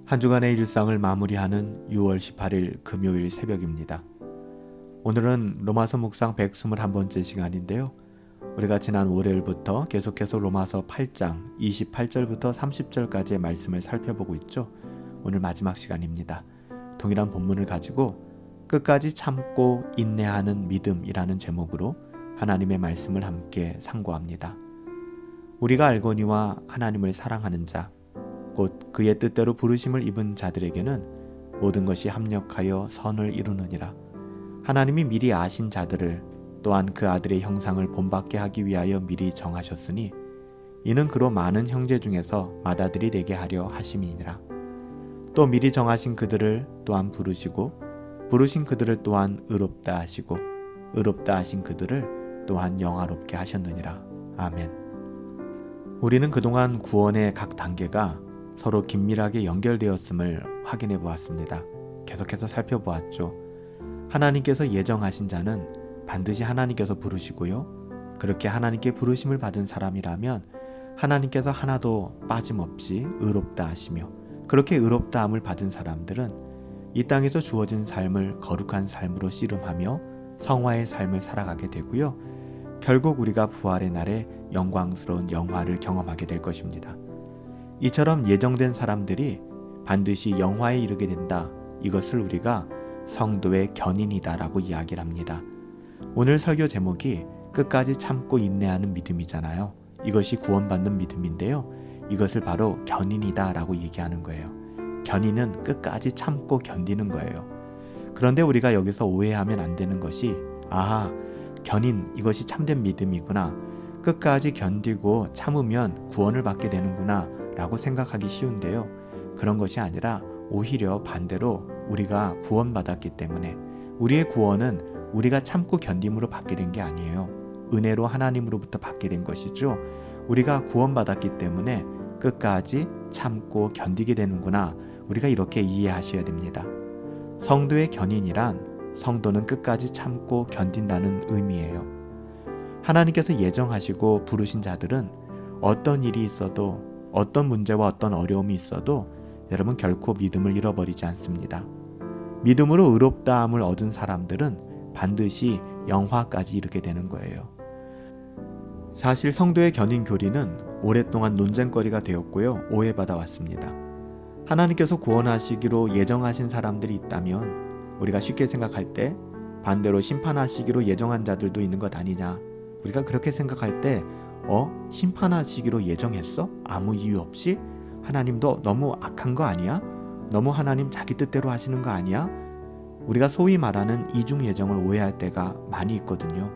한 주간의 일상을 마무리하는 6월 18일 금요일 새벽입니다. 오늘은 로마서 묵상 121번째 시간인데요. 우리가 지난 월요일부터 계속해서 로마서 8장 28절부터 30절까지의 말씀을 살펴보고 있죠. 오늘 마지막 시간입니다. 동일한 본문을 가지고 끝까지 참고 인내하는 믿음이라는 제목으로 하나님의 말씀을 함께 상고합니다. 우리가 알거니와 하나님을 사랑하는 자, 곧 그의 뜻대로 부르심을 입은 자들에게는 모든 것이 합력하여 선을 이루느니라. 하나님이 미리 아신 자들을 또한 그 아들의 형상을 본받게 하기 위하여 미리 정하셨으니 이는 그로 많은 형제 중에서 맏아들이 되게 하려 하심이니라. 또 미리 정하신 그들을 또한 부르시고 부르신 그들을 또한 의롭다 하시고 의롭다 하신 그들을 또한 영화롭게 하셨느니라. 아멘. 우리는 그동안 구원의 각 단계가 서로 긴밀하게 연결되었음을 확인해 보았습니다. 계속해서 살펴보았죠. 하나님께서 예정하신 자는 반드시 하나님께서 부르시고요. 그렇게 하나님께 부르심을 받은 사람이라면 하나님께서 하나도 빠짐없이 의롭다 하시며 그렇게 의롭다함을 받은 사람들은 이 땅에서 주어진 삶을 거룩한 삶으로 씨름하며 성화의 삶을 살아가게 되고요. 결국 우리가 부활의 날에 영광스러운 영화를 경험하게 될 것입니다. 이처럼 예정된 사람들이 반드시 영화에 이르게 된다. 이것을 우리가 성도의 견인이다라고 이야기를 합니다. 오늘 설교 제목이 끝까지 참고 인내하는 믿음이잖아요. 이것이 구원받는 믿음인데요. 이것을 바로 견인이다라고 얘기하는 거예요. 견인은 끝까지 참고 견디는 거예요. 그런데 우리가 여기서 오해하면 안 되는 것이 견인 이것이 참된 믿음이구나. 끝까지 견디고 참으면 구원을 받게 되는구나 라고 생각하기 쉬운데요. 그런 것이 아니라 오히려 반대로 우리가 구원받았기 때문에 우리의 구원은 우리가 참고 견딤으로 받게 된 게 아니에요. 은혜로 하나님으로부터 받게 된 것이죠. 우리가 구원받았기 때문에 끝까지 참고 견디게 되는구나. 우리가 이렇게 이해하셔야 됩니다. 성도의 견인이란 성도는 끝까지 참고 견딘다는 의미예요. 하나님께서 예정하시고 부르신 자들은 어떤 일이 있어도 어떤 문제와 어떤 어려움이 있어도 여러분 결코 믿음을 잃어버리지 않습니다. 믿음으로 의롭다함을 얻은 사람들은 반드시 영화까지 이르게 되는 거예요. 사실 성도의 견인 교리는 오랫동안 논쟁거리가 되었고요. 오해받아 왔습니다. 하나님께서 구원하시기로 예정하신 사람들이 있다면 우리가 쉽게 생각할 때 반대로 심판하시기로 예정한 자들도 있는 것 아니냐. 우리가 그렇게 생각할 때 심판하시기로 예정했어? 아무 이유 없이? 하나님도 너무 악한 거 아니야? 너무 하나님 자기 뜻대로 하시는 거 아니야? 우리가 소위 말하는 이중 예정을 오해할 때가 많이 있거든요.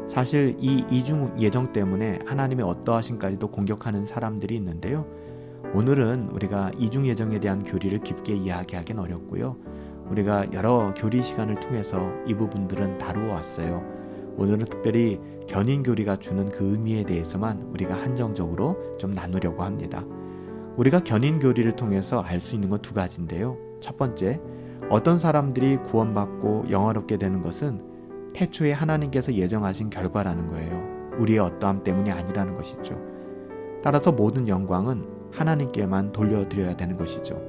사실 이 이중 예정 때문에 하나님의 어떠하심까지도 공격하는 사람들이 있는데요. 오늘은 우리가 이중 예정에 대한 교리를 깊게 이야기하기는 어렵고요. 우리가 여러 교리 시간을 통해서 이 부분들은 다루어 왔어요. 오늘은 특별히 견인 교리가 주는 그 의미에 대해서만 우리가 한정적으로 좀 나누려고 합니다. 우리가 견인 교리를 통해서 알 수 있는 건 두 가지인데요. 첫 번째, 어떤 사람들이 구원받고 영화롭게 되는 것은 태초에 하나님께서 예정하신 결과라는 거예요. 우리의 어떠함 때문이 아니라는 것이죠. 따라서 모든 영광은 하나님께만 돌려드려야 되는 것이죠.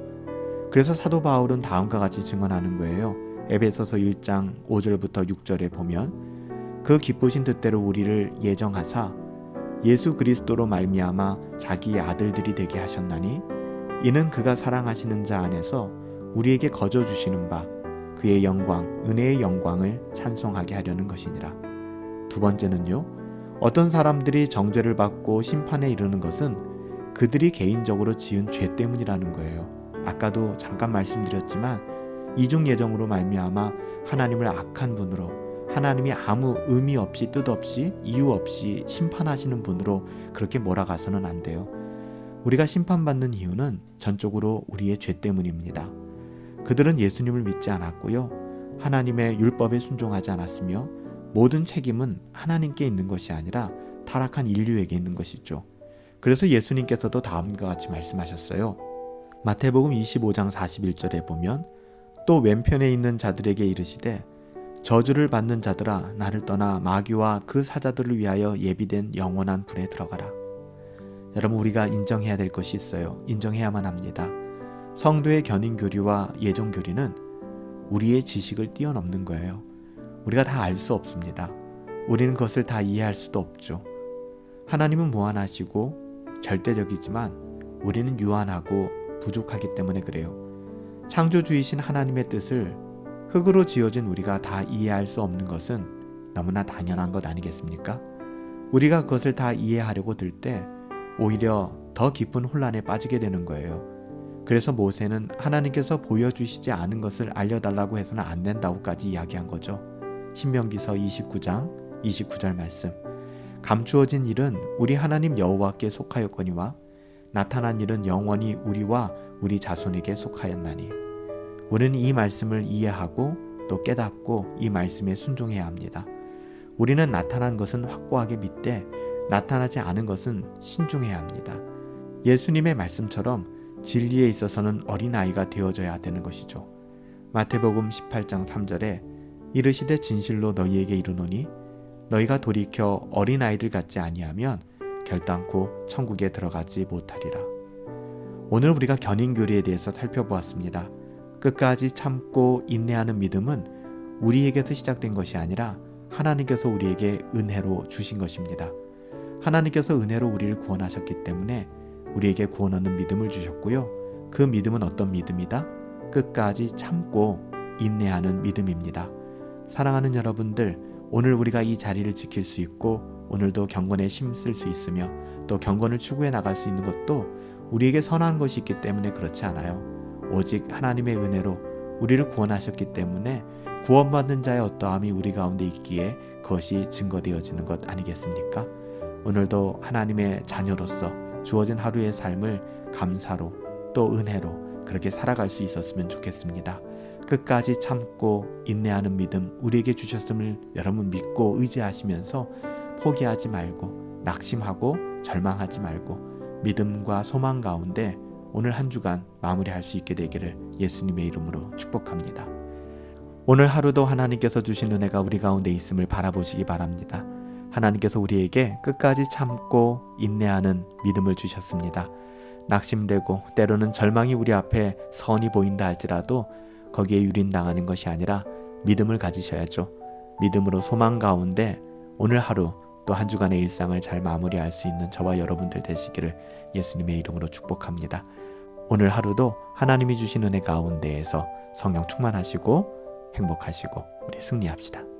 그래서 사도 바울은 다음과 같이 증언하는 거예요. 에베소서 1장 5절부터 6절에 보면 그 기쁘신 뜻대로 우리를 예정하사 예수 그리스도로 말미암아 자기의 아들들이 되게 하셨나니 이는 그가 사랑하시는 자 안에서 우리에게 거저 주시는 바 그의 영광 은혜의 영광을 찬송하게 하려는 것이니라. 두 번째는요. 어떤 사람들이 정죄를 받고 심판에 이르는 것은 그들이 개인적으로 지은 죄 때문이라는 거예요. 아까도 잠깐 말씀드렸지만 이중 예정으로 말미암아 하나님을 악한 분으로 하나님이 아무 의미 없이 뜻 없이 이유 없이 심판하시는 분으로 그렇게 몰아가서는 안 돼요. 우리가 심판받는 이유는 전적으로 우리의 죄 때문입니다. 그들은 예수님을 믿지 않았고요. 하나님의 율법에 순종하지 않았으며 모든 책임은 하나님께 있는 것이 아니라 타락한 인류에게 있는 것이죠. 그래서 예수님께서도 다음과 같이 말씀하셨어요. 마태복음 25장 41절에 보면 또 왼편에 있는 자들에게 이르시되 저주를 받는 자들아 나를 떠나 마귀와 그 사자들을 위하여 예비된 영원한 불에 들어가라. 여러분 우리가 인정해야 될 것이 있어요. 인정해야만 합니다. 성도의 견인교리와 예정교리는 우리의 지식을 뛰어넘는 거예요. 우리가 다 알 수 없습니다. 우리는 그것을 다 이해할 수도 없죠. 하나님은 무한하시고 절대적이지만 우리는 유한하고 부족하기 때문에 그래요. 창조주이신 하나님의 뜻을 흙으로 지어진 우리가 다 이해할 수 없는 것은 너무나 당연한 것 아니겠습니까? 우리가 그것을 다 이해하려고 들 때 오히려 더 깊은 혼란에 빠지게 되는 거예요. 그래서 모세는 하나님께서 보여주시지 않은 것을 알려달라고 해서는 안 된다고까지 이야기한 거죠. 신명기서 29장 29절 말씀. 감추어진 일은 우리 하나님 여호와께 속하였거니와 나타난 일은 영원히 우리와 우리 자손에게 속하였나니. 우리는 이 말씀을 이해하고 또 깨닫고 이 말씀에 순종해야 합니다. 우리는 나타난 것은 확고하게 믿되 나타나지 않은 것은 신중해야 합니다. 예수님의 말씀처럼 진리에 있어서는 어린아이가 되어져야 되는 것이죠. 마태복음 18장 3절에 이르시되 진실로 너희에게 이르노니 너희가 돌이켜 어린아이들 같지 아니하면 결단코 천국에 들어가지 못하리라. 오늘 우리가 견인교리에 대해서 살펴보았습니다. 끝까지 참고 인내하는 믿음은 우리에게서 시작된 것이 아니라 하나님께서 우리에게 은혜로 주신 것입니다. 하나님께서 은혜로 우리를 구원하셨기 때문에 우리에게 구원 얻는 믿음을 주셨고요. 그 믿음은 어떤 믿음이다? 끝까지 참고 인내하는 믿음입니다. 사랑하는 여러분들, 오늘 우리가 이 자리를 지킬 수 있고 오늘도 경건에 힘쓸 수 있으며 또 경건을 추구해 나갈 수 있는 것도 우리에게 선한 것이 있기 때문에 그렇지 않아요. 오직 하나님의 은혜로 우리를 구원하셨기 때문에 구원받는 자의 어떠함이 우리 가운데 있기에 그것이 증거되어지는 것 아니겠습니까? 오늘도 하나님의 자녀로서 주어진 하루의 삶을 감사로 또 은혜로 그렇게 살아갈 수 있었으면 좋겠습니다. 끝까지 참고 인내하는 믿음 우리에게 주셨음을 여러분 믿고 의지하시면서 포기하지 말고 낙심하고 절망하지 말고 믿음과 소망 가운데 오늘 한 주간 마무리할 수 있게 되기를 예수님의 이름으로 축복합니다. 오늘 하루도 하나님께서 주신 은혜가 우리 가운데 있음을 바라보시기 바랍니다. 하나님께서 우리에게 끝까지 참고 인내하는 믿음을 주셨습니다. 낙심되고 때로는 절망이 우리 앞에 선이 보인다 할지라도 거기에 유린당하는 것이 아니라 믿음을 가지셔야죠. 믿음으로 소망 가운데 오늘 하루 또 한 주간의 일상을 잘 마무리할 수 있는 저와 여러분들 되시기를 예수님의 이름으로 축복합니다. 오늘 하루도 하나님이 주신 은혜 가운데에서 성령 충만하시고 행복하시고 우리 승리합시다.